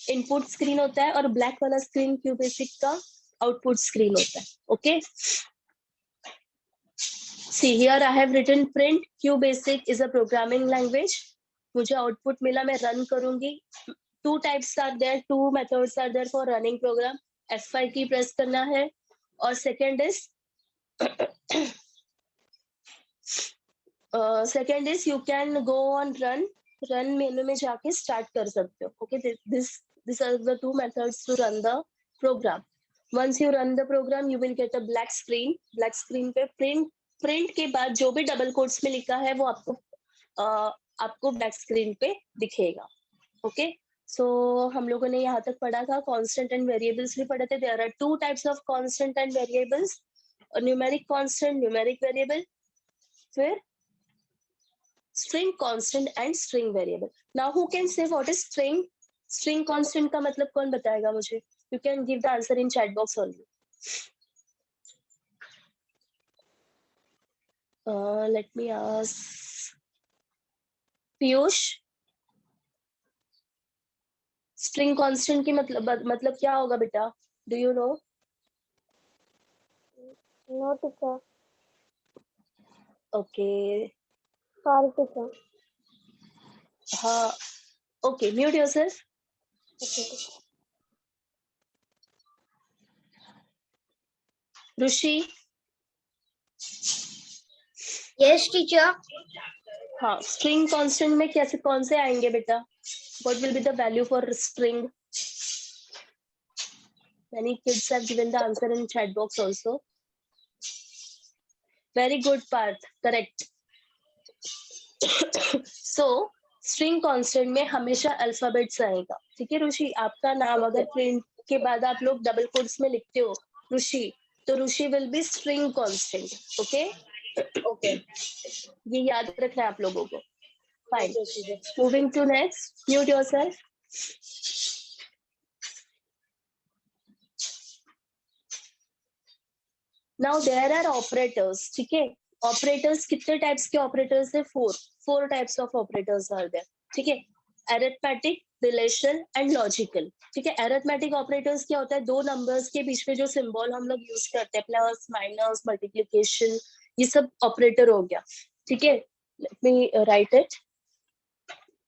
Input screen होता है और ब्लैक वाला स्क्रीन क्यूबेसिक का आउटपुट स्क्रीन होता है. Okay, see here I have written print QBasic is a programming language. मुझे आउटपुट मिला, मैं रन करूंगी. Two types are there, two methods are there for running program. F5 की प्रेस करना है और second is you can go on run menu में जाके स्टार्ट कर सकते हो. Okay, this are the two methods to run the program. Once you run the program you will get a black screen. Black screen पे print के बाद जो भी डबल कोट्स में लिखा है वो आपको ब्लैक स्क्रीन पे दिखेगा. ओके, सो हम लोगों ने यहाँ तक पढ़ा था. कांस्टेंट एंड वेरिएबल्स भी पढ़े थे. There are two types of constant and variables, numeric constant, numeric variable, फिर string constant and string variable. Now who can say what is string constant का मतलब कौन बताएगा मुझे? You can give the answer in chat box only. Let me ask Piyush. string constant की मतलब क्या होगा बेटा? Do you know? No teacher. Okay. Sorry teacher. हाँ. Okay, mute yourself. Okay. Rushi. Yes teacher. हाँ, string constant में कैसे कौन से आएंगे बेटा? What will be the value for string? Many kids have given the answer in chat box also. Very good Parth, correct. So string constant में हमेशा alphabets आएगा. ठीक है रुषि, आपका नाम अगर प्रिंट के बाद आप लोग डबल कोट्स में लिखते हो रुषि, तो Rushi will be string constant. Okay okay, ये याद रखना है आप लोगों को. Fine, moving to next. Mute yourself. Now there are operators. ठीक है, ऑपरेटर्स कितने टाइप्स के ऑपरेटर्स है? Four types of operators are there. ठीक है, अरिथमेटिक, रिलेशनल एंड लॉजिकल. ठीक है, अरिथमेटिक ऑपरेटर्स क्या होता है? दो नंबर्स के बीच में जो सिंबल हम लोग यूज करते हैं, प्लस माइनस मल्टीप्लिकेशन, ये सब ऑपरेटर हो गया. ठीक है, let me write it.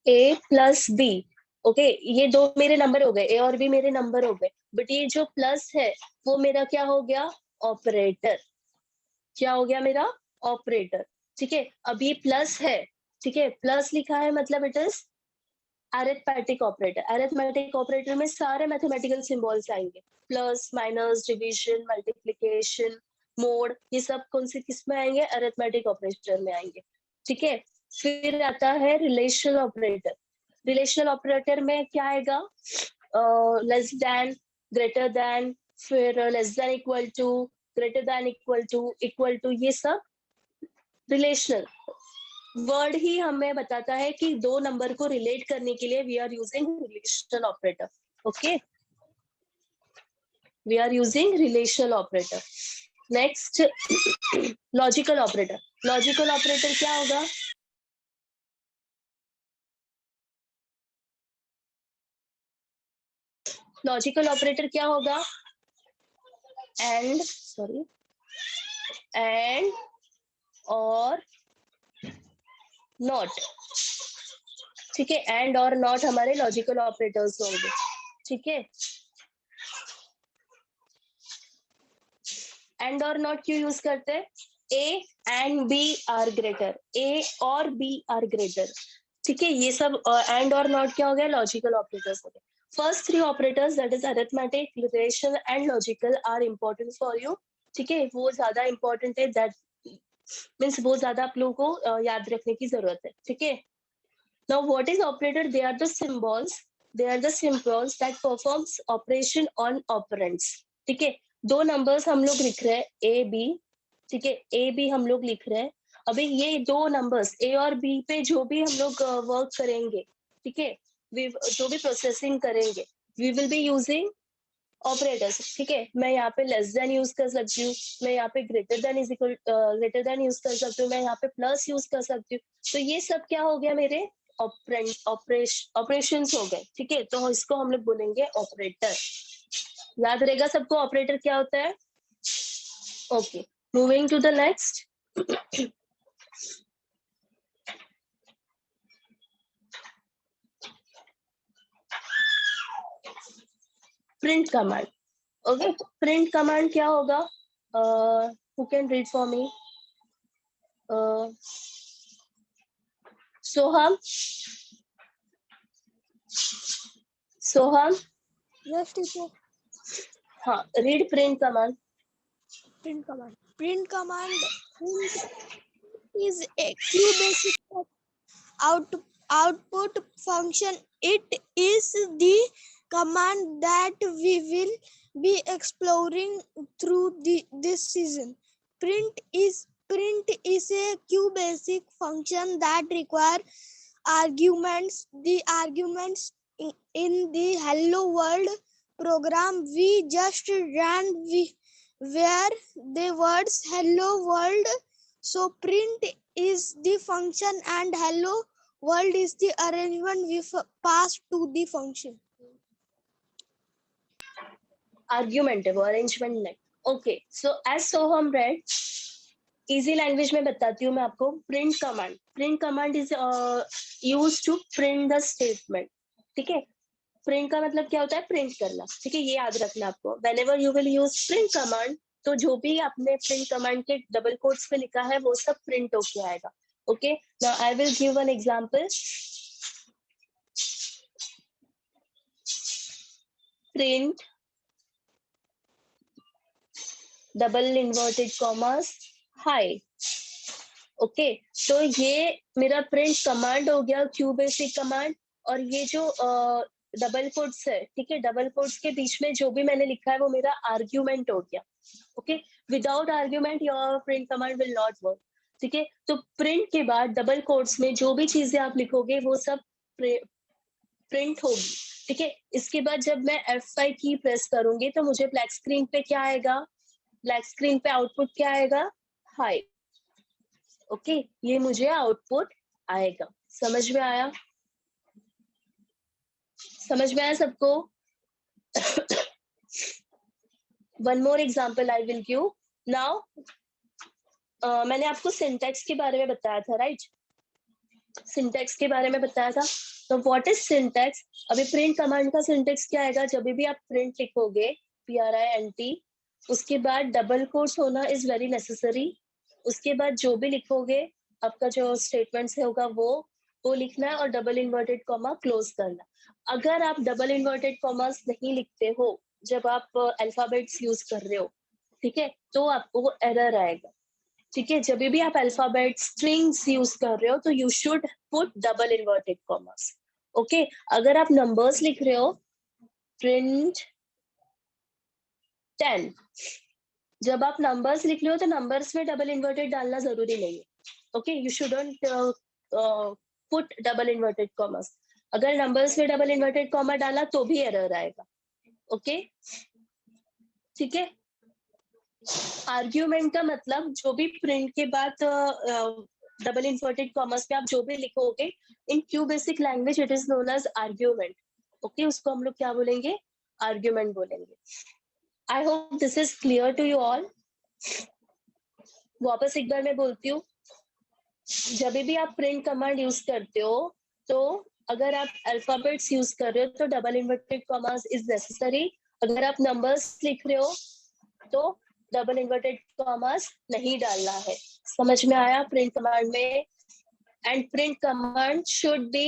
A plus B. Okay, ये दो मेरे नंबर हो गए, ए और बी मेरे नंबर हो गए. बट ये जो प्लस है वो मेरा क्या हो गया? ऑपरेटर. क्या हो गया? मेरा ऑपरेटर. ठीक है, अब ये प्लस है. ठीक है, प्लस लिखा है मतलब it is arithmetic operator. Arithmetic operator में सारे मैथमेटिकल सिंबल्स आएंगे. Plus, minus, division, multiplication, mode, ये सब कौन से किस में आएंगे? अरिथमेटिक ऑपरेटर में आएंगे. ठीक है, फिर आता है रिलेशनल ऑपरेटर. रिलेशनल ऑपरेटर में क्या आएगा? लेस देन, ग्रेटर देन, फिर less than equal to, greater than equal to, ये सब रिलेशनल. वर्ड ही हमें बताता है कि दो नंबर को रिलेट करने के लिए we are using relational operator. Okay, we are using relational operator. Next, logical operator. Logical operator क्या होगा? लॉजिकल ऑपरेटर क्या होगा? एंड, सॉरी, एंड और नॉट. ठीक है, एंड और नॉट हमारे लॉजिकल ऑपरेटर्स होंगे. ठीक है, एंड और नॉट क्यों यूज करते हैं? A and B are greater, A और बी आर ग्रेटर. ठीक है, ये सब एंड और नॉट क्या हो गया? लॉजिकल ऑपरेटर्स हो गए. First three operators that is arithmetic, relational and logical are important for you. ठीक है, वो ज्यादा इंपॉर्टेंट है, दैट मीन्स वो ज्यादा आप लोगों को याद रखने की जरूरत है. ठीक है, now what is operator? They are the symbols that performs operation on operands. ठीक है, दो नंबर्स हम लोग लिख रहे हैं ए बी. ठीक है, ए बी हम लोग लिख रहे हैं. अभी ये दो नंबर्स ए और बी पे जो भी हम लोग वर्क करेंगे, ठीक है, जो भी प्रोसेसिंग करेंगे, we will be using operators. ठीक है, मैं यहाँ पे लेस देन यूज कर सकती हूँ, मैं यहाँ पे ग्रेटर देन यूज कर सकती हूँ, मैं यहाँ पे प्लस यूज कर सकती हूँ. तो ये सब क्या हो गया? मेरे ऑपरेशंस हो गए, ठीक है, तो इसको हम लोग बोलेंगे ऑपरेटर। याद रहेगा सबको ऑपरेटर क्या होता है? Okay, moving to the next. Print command. Okay, print command क्या होगा? Who can read for me? Soham, Soham, Yes, teacher. हाँ, read print command. Print command. Print command is a QBasic output function. It is the command that we will be exploring through this season. Print is a QBasic function that require arguments. The arguments in the Hello World program we just ran were the words Hello World. So print is the function and Hello World is the arrangement we pass to the function. Argument है वो, arrangement नहीं। Okay, so as Soham read, easy language में बताती हूँ मैं आपको। Print command is use to print the statement, ठीक है। प्रिंट का मतलब क्या होता है? प्रिंट करना, ठीक है, ये याद रखना आपको। Whenever you will use print command, तो जो भी आपने प्रिंट कमांड के डबल कोट्स पे लिखा है वो सब प्रिंट होके आएगा। Okay, now I will give an example. Print double inverted commas high. Okay, तो ये मेरा प्रिंट कमांड हो गया, क्यू बेसिक कमांड। और ये जो डबल कोट्स है, ठीक है, डबल कोट्स के बीच में जो भी मैंने लिखा है वो मेरा आर्ग्यूमेंट हो गया। Okay, without argument your print command will not work, ठीक है। तो प्रिंट के बाद डबल कोट्स में जो भी चीजें आप लिखोगे वो सब प्रिंट होगी, ठीक है। इसके बाद जब मैं F5 की प्रेस करूंगी तो मुझे ब्लैक स्क्रीन पे क्या आएगा? ब्लैक स्क्रीन पे आउटपुट क्या आएगा? हाई। ओके, ये मुझे आउटपुट आएगा। समझ में आया? समझ में आया सबको? One more example I will give now. मैंने आपको सिंटैक्स के बारे में बताया था, राइट? सिंटैक्स के बारे में बताया था। तो व्हाट इज सिंटैक्स? अभी प्रिंट कमांड का सिंटैक्स क्या आएगा? जब भी आप प्रिंट लिखोगे, PRINT, उसके बाद डबल कोट्स होना इज वेरी नेसेसरी। उसके बाद जो भी लिखोगे, आपका जो स्टेटमेंट्स होगा वो लिखना है और डबल इन्वर्टेड कॉमा क्लोज करना। अगर आप डबल इन्वर्टेड कॉमास नहीं लिखते हो जब आप अल्फाबेट्स यूज कर रहे हो, ठीक है, तो आपको वो एरर आएगा, ठीक है। जब भी आप अल्फाबेट स्ट्रिंग्स यूज कर रहे हो तो you should put double inverted commas. Okay, अगर आप नंबर्स लिख रहे हो, प्रिंट 10, जब आप नंबर्स लिख रहे हो तो नंबर्स में डबल इन्वर्टेड डालना जरूरी नहीं है। Okay, you shouldn't put double inverted commas. अगर नंबर्स में डबल इन्वर्टेड कॉमा डाला तो भी एरर आएगा। ओके, ठीक है। आर्ग्यूमेंट का मतलब जो भी प्रिंट के बाद डबल इन्वर्टेड कॉमर्स में आप जो भी लिखोगे, in QBasic language it is known as argument. Okay, उसको हम लोग क्या बोलेंगे? आर्ग्यूमेंट बोलेंगे। I hope this is clear to you all. वापस एक बार मैं बोलती हूँ, जब भी आप प्रिंट कमांड यूज करते हो तो अगर आप अल्फाबेट्स यूज कर रहे हो तो double inverted commas is necessary. अगर आप नंबर्स लिख रहे हो तो डबल इन्वर्टेड कॉमास नहीं डालना है। समझ में आया? प्रिंट कमांड में, and print command should be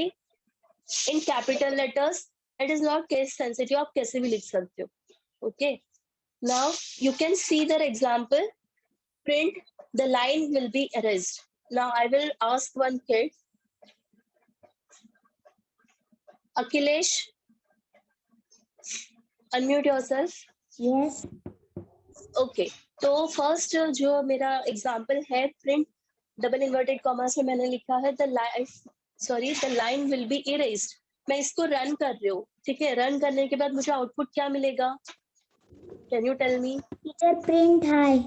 in capital letters. It is not case sensitive, आप कैसे भी लिख सकते हो। Okay, now you can see the example. Print the line will B erased. Now I will ask one kid, Akhilesh, unmute yourself. Yes. Okay, तो first जो मेरा example है, प्रिंट डबल इन्वर्टेड कॉमास में मैंने लिखा है the line will be erased. मैं इसको रन कर रही हूँ, ठीक है। रन करने के बाद मुझे आउटपुट क्या मिलेगा? Can you tell me? Teacher, print high.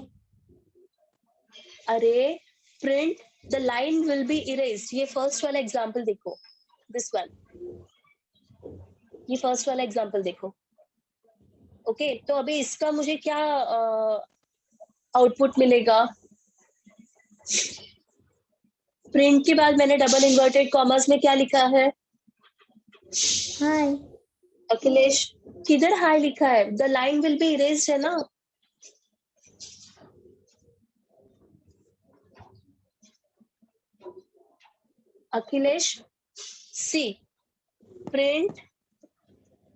अरे, print the line will be erased, ये फर्स्ट वाला एग्जांपल देखो। दिस वन, ये फर्स्ट वाला एग्जांपल देखो। ओके, तो अभी इसका मुझे क्या आउटपुट मिलेगा? प्रिंट के बाद मैंने डबल इन्वर्टेड कॉमर्स में क्या लिखा है? हाय। अखिलेश, किधर हाई लिखा है? The line will be erased है ना। अखिलेश, सी, प्रिंट,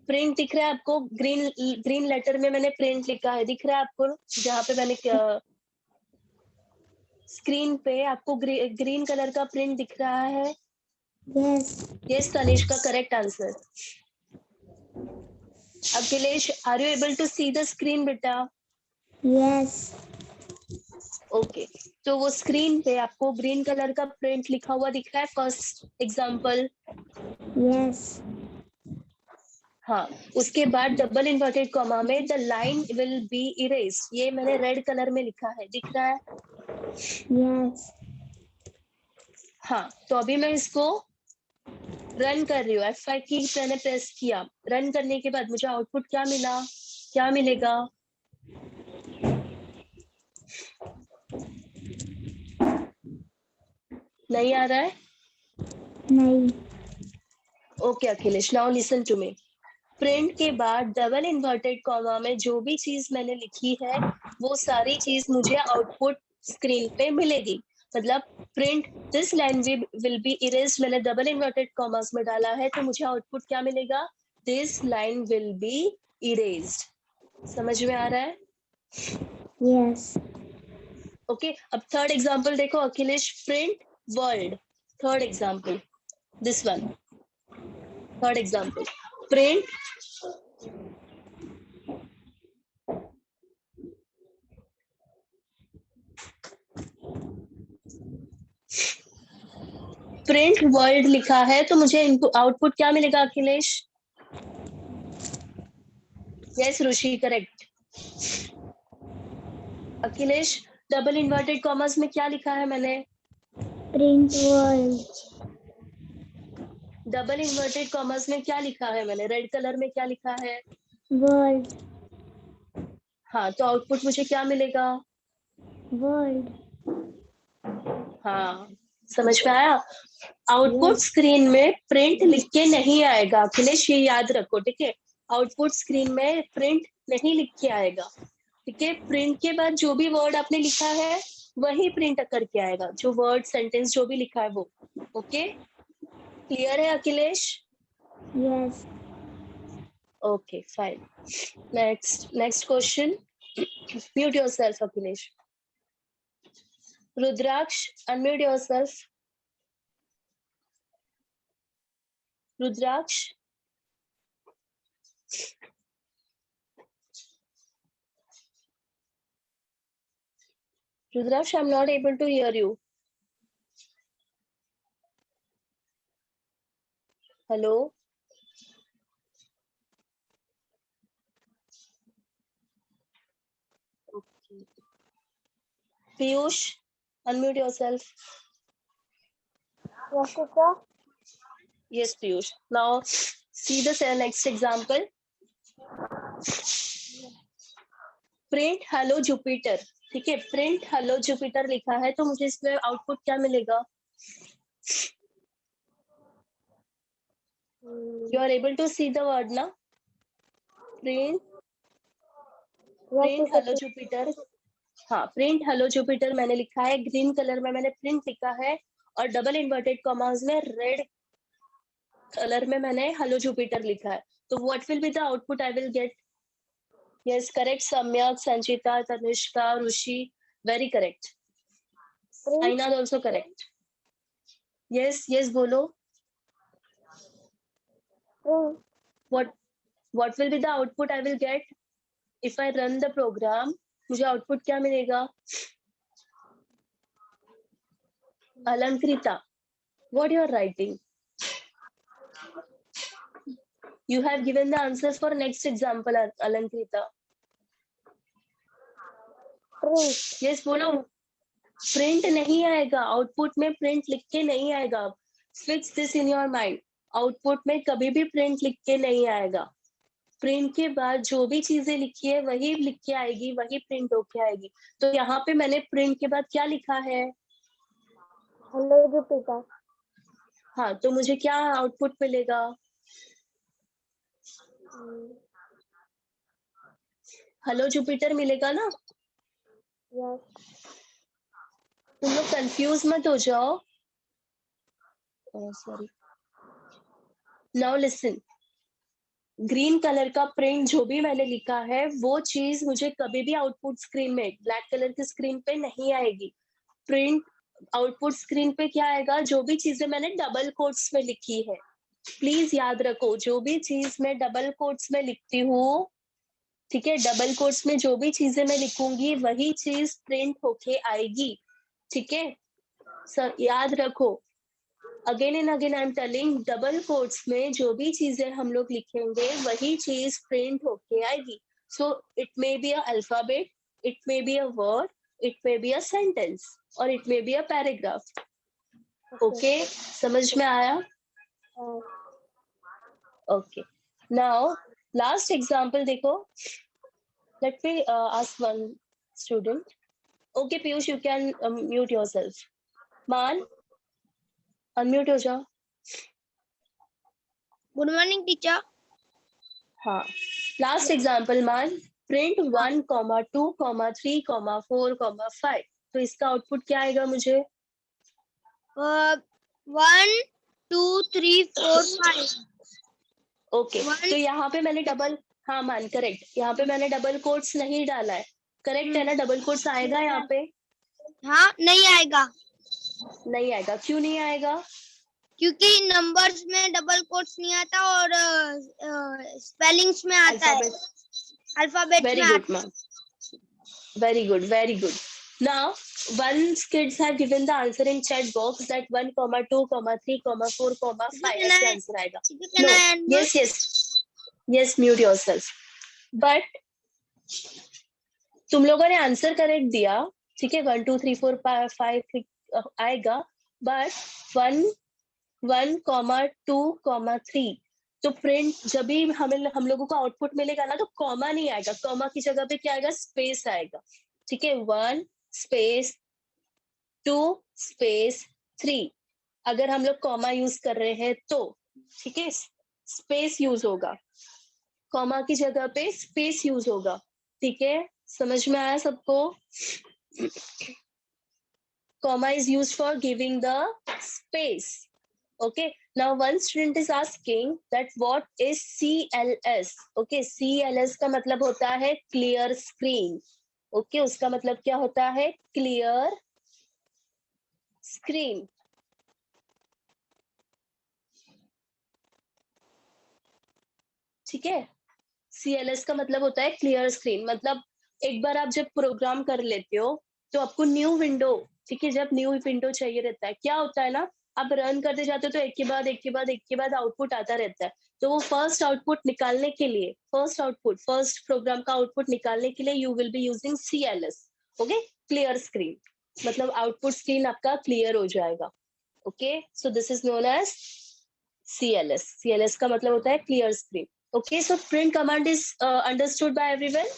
प्रिंट दिख रहा है आपको? ग्रीन ग्रीन लेटर में मैंने प्रिंट लिखा है, दिख रहा है आपको? जहाँ पे मैंने स्क्रीन पे आपको ग्रीन कलर का प्रिंट दिख रहा है? यस। यस तनिष का correct answer. Akhilesh, are you able to see the screen बेटा? यस। ओके, तो वो स्क्रीन पे आपको ग्रीन कलर का प्रिंट लिखा हुआ दिख रहा है, फर्स्ट एग्जांपल? यस। हाँ, उसके बाद डबल इन्वर्टेड कॉमा में the line will B erase, ये मैंने रेड कलर में लिखा है, दिख रहा है? यस। हाँ, तो अभी मैं इसको रन कर रही हूँ, F5 की मैंने प्रेस किया। रन करने के बाद मुझे आउटपुट क्या मिला? क्या मिलेगा? नहीं आ रहा है? नहीं। Okay Akhilesh, now listen to me. Print के बाद डबल इन्वर्टेड कॉमा में जो भी चीज मैंने लिखी है वो सारी चीज मुझे आउटपुट स्क्रीन पे मिलेगी। मतलब print this line will be erased, मैंने डबल इन्वर्टेड कॉमास में डाला है तो मुझे आउटपुट क्या मिलेगा? This line will be erased. समझ में आ रहा है? यस। ओके, अब थर्ड एग्जांपल देखो Akhilesh, print world. Third example, this one, third example, print print world लिखा है तो मुझे आउटपुट क्या मिलेगा Akhilesh? Yes Rishi, correct. Akhilesh, double inverted commas में क्या लिखा है मैंने? Print world. Double inverted commas में क्या लिखा है मैंने? रेड कलर में क्या लिखा है? वर्ल्ड। हाँ, तो आउटपुट मुझे क्या मिलेगा? वर्ल्ड। हाँ, समझ में आया? आउटपुट स्क्रीन में प्रिंट लिख के नहीं आएगा अखिलेश, ये याद रखो, ठीक है? आउटपुट स्क्रीन में प्रिंट नहीं लिख के आएगा, ठीक है? प्रिंट के बाद जो भी वर्ड आपने लिखा है वही प्रिंट करके आएगा, जो वर्ड सेंटेंस जो भी लिखा है वो। ओके, क्लियर है Akhilesh? Yes. Okay fine. Next question. Mute yourself Akhilesh. Rudraksh, unmute yourself. Rudraksh, Rudraksh, I'm not able to hear you. Hello? Okay. Piyush, unmute yourself. Yes, teacher. Yes, Piyush. Now, see the next example. Print hello Jupiter. ठीक है, print hello Jupiter लिखा है तो मुझे इसमें output क्या मिलेगा? You are able to see the word ना? Print hello Jupiter. हाँ, प्रिंट हेलो जुपिटर मैंने लिखा है, ग्रीन कलर में मैंने प्रिंट लिखा है और डबल इन्वर्टेड कॉमास में रेड कलर में मैंने हेलो जुपिटर लिखा है। तो what will be the output I will get? Yes correct Samyak, Sanchita, Tanishka, Rishi, very correct. Sainath also correct. Yes बोलो। what will be the output I will get if I run the program? मुझे output क्या मिलेगा? Alankrita, what you are writing? You have given the answers for next example, Alankrita. Yes बोलो। Print नहीं आएगा output में, print लिख के नहीं आएगा। Fix this in your mind. Output में कभी भी प्रिंट लिख के नहीं आएगा। प्रिंट के बाद जो भी चीजें लिखी है वही लिख के आएगी, वही प्रिंट होके आएगी। तो यहाँ पे मैंने प्रिंट के बाद क्या लिखा है? Hello Jupiter. हाँ, तो मुझे क्या आउटपुट मिलेगा? हेलो जुपिटर मिलेगा ना? यस। तुम लोग कंफ्यूज मत हो जाओ। Sorry, now listen. Green colour का प्रिंट जो भी मैंने लिखा है वो चीज मुझे कभी भी आउटपुट स्क्रीन में ब्लैक कलर की स्क्रीन पे नहीं आएगी। प्रिंट आउटपुट स्क्रीन पे क्या आएगा? जो भी चीजें मैंने डबल कोट्स में लिखी है। प्लीज याद रखो, जो भी चीज मैं डबल कोट्स में लिखती हूँ, ठीक है, डबल कोट्स में जो भी चीजें मैं लिखूंगी वही चीज प्रिंट होके आएगी। ठीक है, सर याद रखो। Again and again I am telling, double quotes में जो भी चीजें हम लोग लिखेंगे वही चीज प्रिंट होके आएगी। So it may be a alphabet, it may be a word, it may be a sentence, और it may be a paragraph. Okay, समझ में आया? ओके, नाउ लास्ट एग्जांपल देखो। Let me ask one student. Okay Piyush, you can mute yourself. Maan, unmute हो जाओ। Good morning teacher. हाँ, last example Maan, print 1, 2, 3, 4, 5। तो इसका आउटपुट क्या आएगा मुझे? 1 2 3 4 5। ओके, तो यहाँ पे मैंने डबल, हाँ मान करेक्ट, यहाँ पे मैंने डबल कोट्स नहीं डाला है। करेक्ट है ना? डबल कोट्स आएगा यहाँ पे? हाँ, नहीं आएगा। नहीं आएगा, क्यों नहीं आएगा? क्योंकि नंबर्स में डबल कोट्स नहीं आता और स्पेलिंग्स में आता है, अल्फाबेट वेरी में गुड आता ma'am, very good, very good. Now, once kids have given the answer in chat box that 1, 2, 3, 4, 5 ऐसे आंसर आएगा। No, yes, yes, yes, mute yourself. But तुम लोगों ने आंसर करेक्ट दिया, ठीक है, 1 2 3 4 5 आएगा, बट 1 2 3 तो प्रिंट जब भी हम लोगों को आउटपुट मिलेगा ना तो कॉमा नहीं आएगा, कॉमा की जगह पे क्या आएगा? स्पेस आएगा। ठीक है, 1 स्पेस 2 स्पेस 3। अगर हम लोग कॉमा यूज कर रहे हैं तो, ठीक है, स्पेस यूज होगा, कॉमा की जगह पे स्पेस यूज होगा। ठीक है, समझ में आया सबको? Comma is use for giving the space. Okay, now one student is asking that what is CLS? Okay, CLS का मतलब होता है clear screen. Okay, उसका मतलब क्या होता है? Clear screen. ठीक है, CLS का मतलब होता है clear screen। मतलब एक बार आप जब प्रोग्राम कर लेते हो तो आपको न्यू विंडो, ठीक है, जब न्यू विंडो चाहिए रहता है, क्या होता है ना, आप रन करते जाते हो तो एक के बाद एक के बाद एक के बाद आउटपुट आता रहता है। तो वो फर्स्ट आउटपुट निकालने के लिए, फर्स्ट आउटपुट, फर्स्ट प्रोग्राम का आउटपुट निकालने के लिए you will be using CLS। Okay, clear screen, मतलब आउटपुट स्क्रीन आपका क्लियर हो जाएगा। Okay, so this is known as CLS। CLS का मतलब होता है clear screen. Okay, so print command is understood by everyone.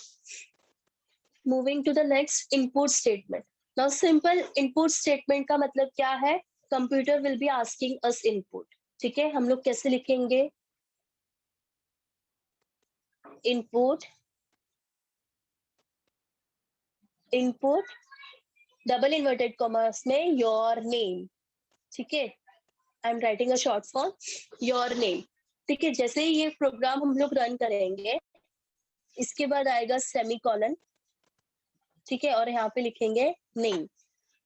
Moving to the next, input statement. Now simple input statement का मतलब क्या है? Computer will be asking us input. ठीक है, हम लोग कैसे लिखेंगे? Input, input, double inverted commas में your name. ठीक है, I am writing a short form your name. ठीक है, जैसे ही ये प्रोग्राम हम लोग रन करेंगे इसके बाद आएगा सेमीकोलन, ठीक है, और यहाँ पे लिखेंगे नेम।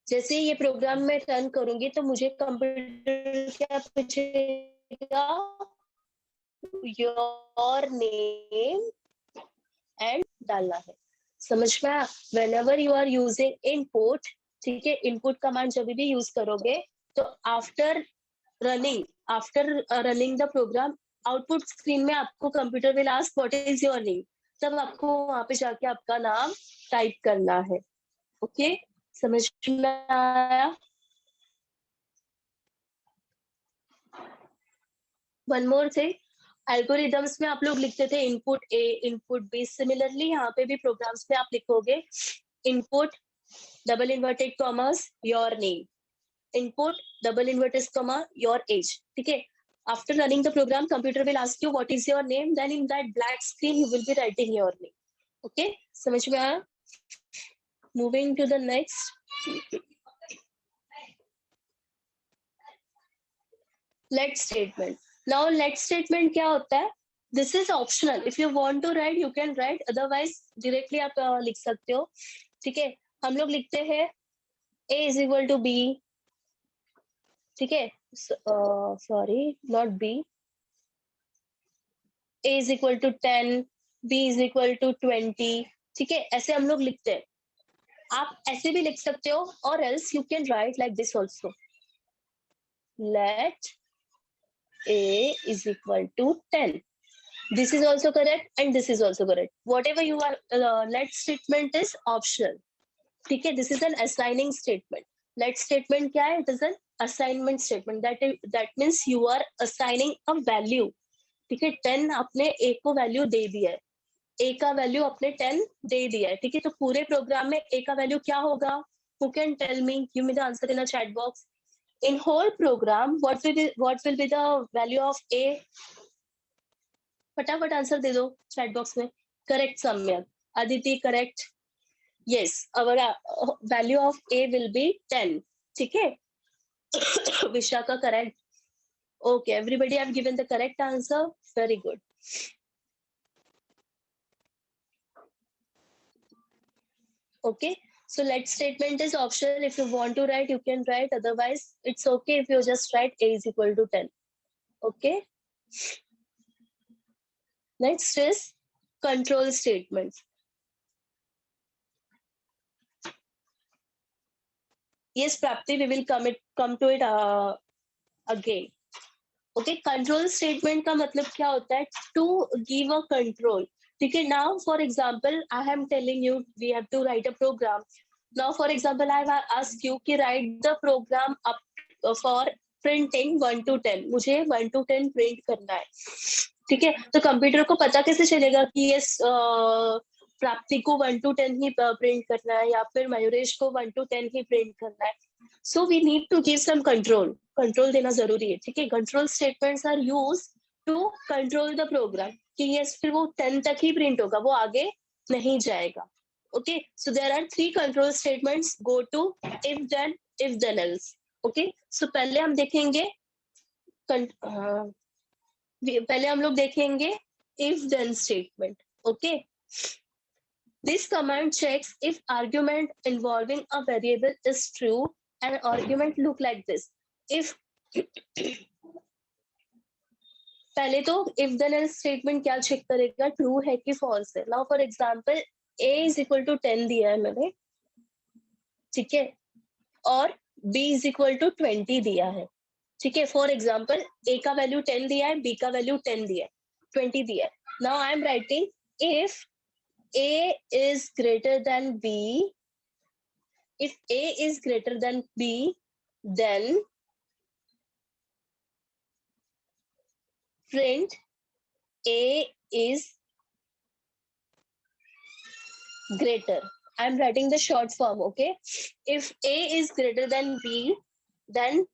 जैसे ये प्रोग्राम मैं रन करूंगी तो मुझे कंप्यूटर क्या पूछेगा? योर नेम एंड डालना है। समझ में आया? Whenever you are using input, ठीक है, इनपुट कमांड जब भी यूज करोगे तो after running the program, output screen में आपको computer will ask what is your name, तब आपको वहां पे जाके आपका नाम टाइप करना है। ओके, समझ में आया? वन मोर थिंग, एल्गोरिदम्स में आप लोग लिखते थे input A input B, similarly यहाँ पे भी प्रोग्राम्स में आप लिखोगे input double inverted commas your name, input double inverted comma your age. ठीक है, after running the program computer will ask you what is your name, then in that black screen you will be writing your name. Okay, समझ में आया? Moving to the next, let statement. Now let statement क्या होता है? This is optional, if you want to write you can write, otherwise directly आप लिख सकते हो. ठीक है, हम लोग लिखते हैं a is equal to b, ठीक है, sorry not b, a is equal to 10, b is equal to 20, ठीक है, ऐसे हम लोग लिखते हैं. आप ऐसे भी लिख सकते हो, और else you can write like this also. Let a is equal to 10. This is also correct and this is also correct. Whatever you are, let statement is optional. ठीक है, this is an assigning statement. Let statement क्या है? It is an assignment statement. That means you are assigning a value. ठीक है, 10 आपने a को value दे दिया है, a का वैल्यू आपने 10 दे दिया है. ठीक है, तो पूरे प्रोग्राम में a का वैल्यू क्या होगा? Who can tell me? Give me the answer in the chat box. In whole program, what will be the value of a? फटाफट आंसर दे दो चैट बॉक्स में. करेक्ट सम्यक. Aditi correct. yes, our value of a will be 10. ठीक है. Vishakha correct. Okay, everybody have given the correct answer. Very good. Okay, so let statement is optional. If you want to write you can write, otherwise it's okay if you just write a is equal to 10. Okay, next is control statements. Yes Prapti, we will come to it again. Okay, control statement का मतलब क्या होता है? To give a control. ठीक है, now for example I am telling you we have to write a program. Now for example I have asked you कि write the program up for printing 1 to 10. मुझे 1 to 10 print करना है. ठीक है, तो computer को पता कैसे चलेगा कि ये प्राप्ति को 1 to 10 ही प्रिंट करना है या फिर मयूरेश को 1 to 10 ही प्रिंट करना है? So we need to give some control. Control देना जरूरी है. ठीक है, control statements are use to control the program कि ये फिर वो 10 तक ही प्रिंट होगा, वो आगे नहीं जाएगा. Okay, so there are 3 control statements. Go to if then else. Okay, so पहले हम देखेंगे पहले हम लोग देखेंगे if then statement. Okay, this command checks if argument involving a variable is true. An argument look like this. If पहले तो if then else statement क्या चेक करेगा? ट्रू है कि फॉल्स है. Now for example a is equal to 10 दिया है मैंने, ठीक है, और b is equal to 20 दिया है. ठीक है, फॉर एग्जांपल a का वैल्यू 10 दिया है, b का वैल्यू 10 दिया है, 20 दिया है. Now I am writing if a is greater than b, if a is greater than b, then print a is greater. I am writing the short form. Okay, if a is greater than b, then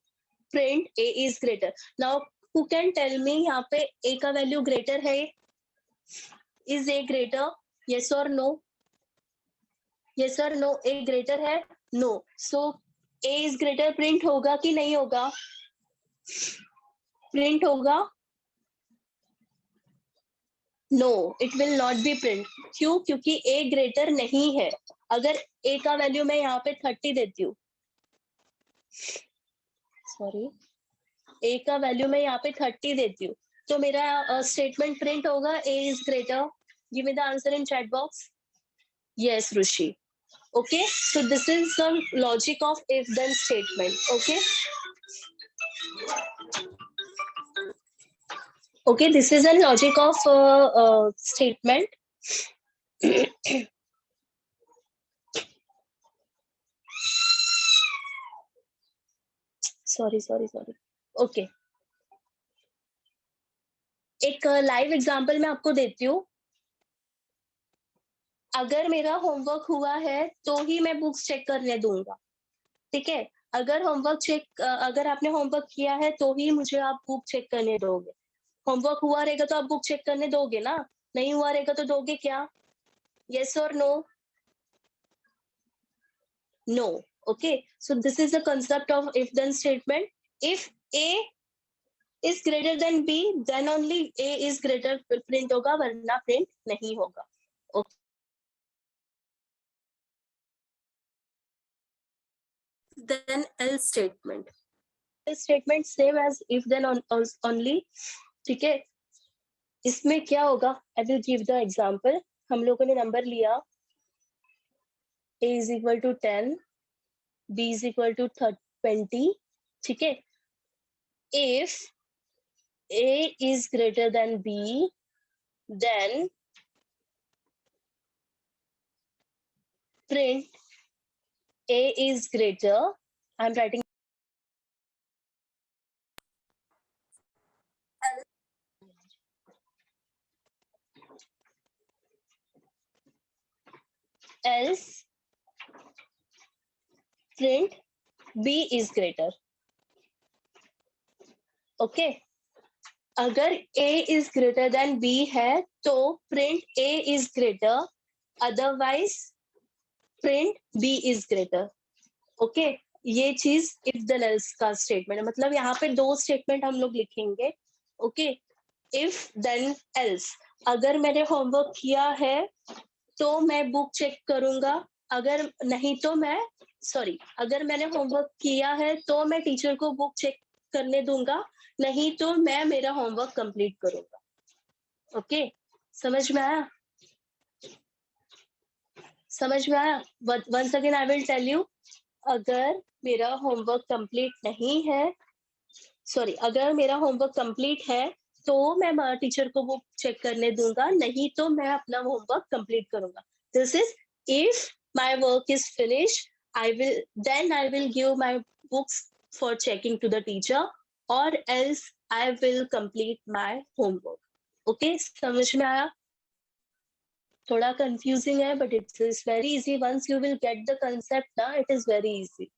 print a is greater. Now who can tell me यहाँ पे a का value greater है? Is a greater? Yes or no? Yes or no? a greater है? No. So a is greater print होगा कि नहीं होगा? Print होगा? No, it will not be print. क्यों? क्योंकि a greater नहीं है. अगर a का वैल्यू मैं यहाँ पे 30 देती हूँ, सॉरी, a का वैल्यू मैं यहाँ पे 30 देती हूँ, तो मेरा स्टेटमेंट प्रिंट होगा a is greater. Give me the answer in chat box. Yes, Rushi. Okay, so this is the logic of if then statement. Okay, okay, this is a logic of statement. sorry. Okay, एक live example मैं आपको देती हूँ। अगर मेरा homework हुआ है तो ही मैं बुक्स चेक करने दूंगा, ठीक है। अगर आपने होमवर्क किया है तो ही मुझे आप बुक चेक करने दोगे। होमवर्क हुआ रहेगा तो आप बुक चेक करने दोगे ना, नहीं हुआ रहेगा तो दोगे क्या? यस और no? No. Okay, so this is the concept of if then statement. If A is greater than B then only A is greater print होगा, वरना प्रिंट नहीं होगा। Okay, then else statement. Statement same as if then only, ठीक है। इसमें क्या होगा? I will give the example. हम लोगों ने नंबर लिया a is equal to 10, b is equal to 20, ठीक है। if a is greater than b, then print a is greater. I'm writing else print b is greater. Okay, अगर a is greater than b है तो print a is greater, otherwise print b is greater. Okay, ये चीज if then else का statement है। मतलब यहाँ पे दो स्टेटमेंट हम लोग लिखेंगे। ओके, इफ देन एल्स, अगर मैंने होमवर्क किया है तो मैं बुक चेक करूंगा, अगर नहीं तो मैं अगर मैंने होमवर्क किया है तो मैं टीचर को बुक चेक करने दूंगा, नहीं तो मैं मेरा होमवर्क कंप्लीट करूंगा। ओके, समझ में आया? समझ में आया? Once again I will tell you, अगर मेरा होमवर्क कंप्लीट नहीं है, अगर मेरा होमवर्क कंप्लीट है तो मैं टीचर को बुक चेक करने दूंगा, नहीं तो मैं अपना होमवर्क कंप्लीट करूंगा। This is if my work is finish, I will give my books for checking to the teacher, और else I will complete my homework. Okay, समझ में आया? थोड़ा कंफ्यूजिंग है but it's is very easy. Once you will get the concept ना, it is very easy,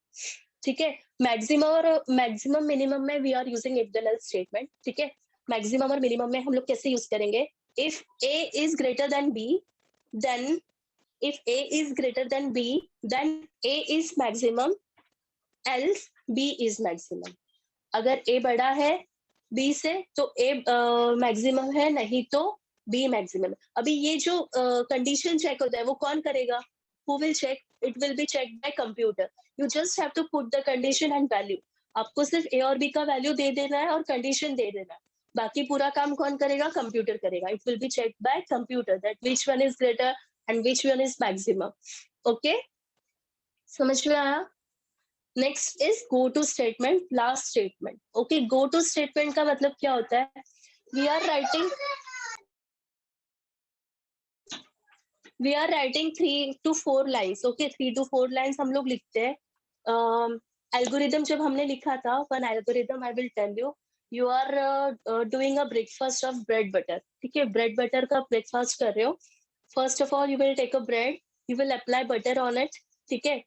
ठीक है। Maximum minimum में we are using if then else statement, ठीक है। मैक्सिमम और मिनिमम में हम लोग कैसे यूज करेंगे? If a is greater than b, then if a is greater than b, then a is maximum, else b is maximum. अगर a बड़ा है b से तो a मैक्सिमम है, नहीं तो b मैक्सिमम। अभी ये जो कंडीशन चेक होता है वो कौन करेगा? Who will check? It will be checked by computer. You just have to put the condition and value. आपको सिर्फ a और b का वैल्यू दे देना है और कंडीशन दे देना है, बाकी पूरा काम कौन करेगा? कंप्यूटर करेगा। It will be checked by computer that which one is greater and which one is maximum. Okay, समझ में आया? Next is go to statement, last statement. Okay, go to statement का मतलब क्या होता है? We are writing 3 to 4 lines. Okay, 3 to 4 lines हम लोग लिखते हैं। एल्गोरिदम जब हमने लिखा था, one algorithm I will tell you, you are doing a breakfast of bread butter, ठीक है। ब्रेड बटर का ब्रेकफास्ट कर रहे हो। First of all you will take a bread, you will apply butter on it, ठीक है।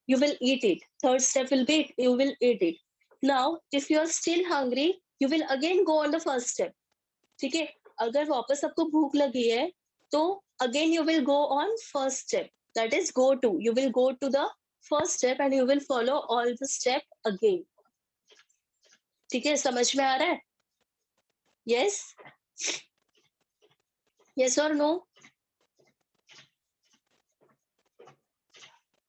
You will eat it. Third step will be you will eat it. Now, if you are still hungry, you will again go on the first step. ठीक है, अगर वापस आपको भूख लगी है तो again you will go on first step. That is go to. You will go to the first step and you will follow all the step again. ठीक है, समझ में आ रहा है? Yes? Yes or no?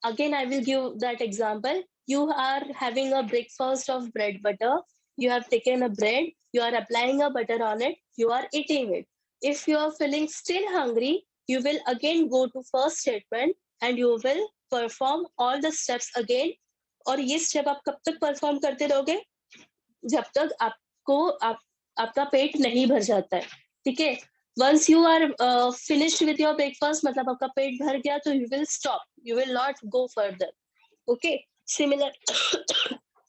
Again, I will give that example. You are having a breakfast of bread butter. You have taken a bread, you are applying a butter on it, you are eating it. If you are feeling still hungry, you will again go to first statement and you will perform all the steps again. और ये step आप कब तक perform करते रहोगे? जब तक आपका पेट नहीं भर जाता है, ठीक है। Once you are finished with your breakfast, मतलब आपका पेट भर गया, तो you will stop, you will not go further. Okay,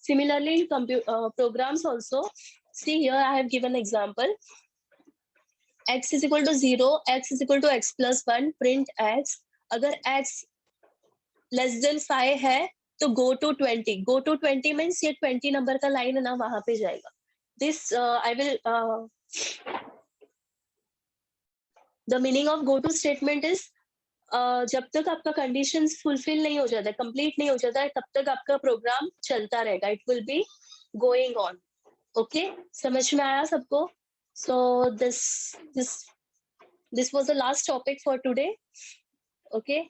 similarly programs also. See here, I have given example. x is equal to 0, x is equal to x plus 1, print x। अगर x less than 5 है तो go to 20। Go to 20 means ये 20 number का line है ना, वहां पे जाएगा। This I will the meaning of go to statement is जब तक आपका कंडीशन फुलफिल नहीं हो जाता है, कंप्लीट नहीं हो जाता है, तब तक आपका प्रोग्राम चलता रहेगा। It will be going on. Okay, समझ में आया सबको? So this this this was the last topic for today. Okay,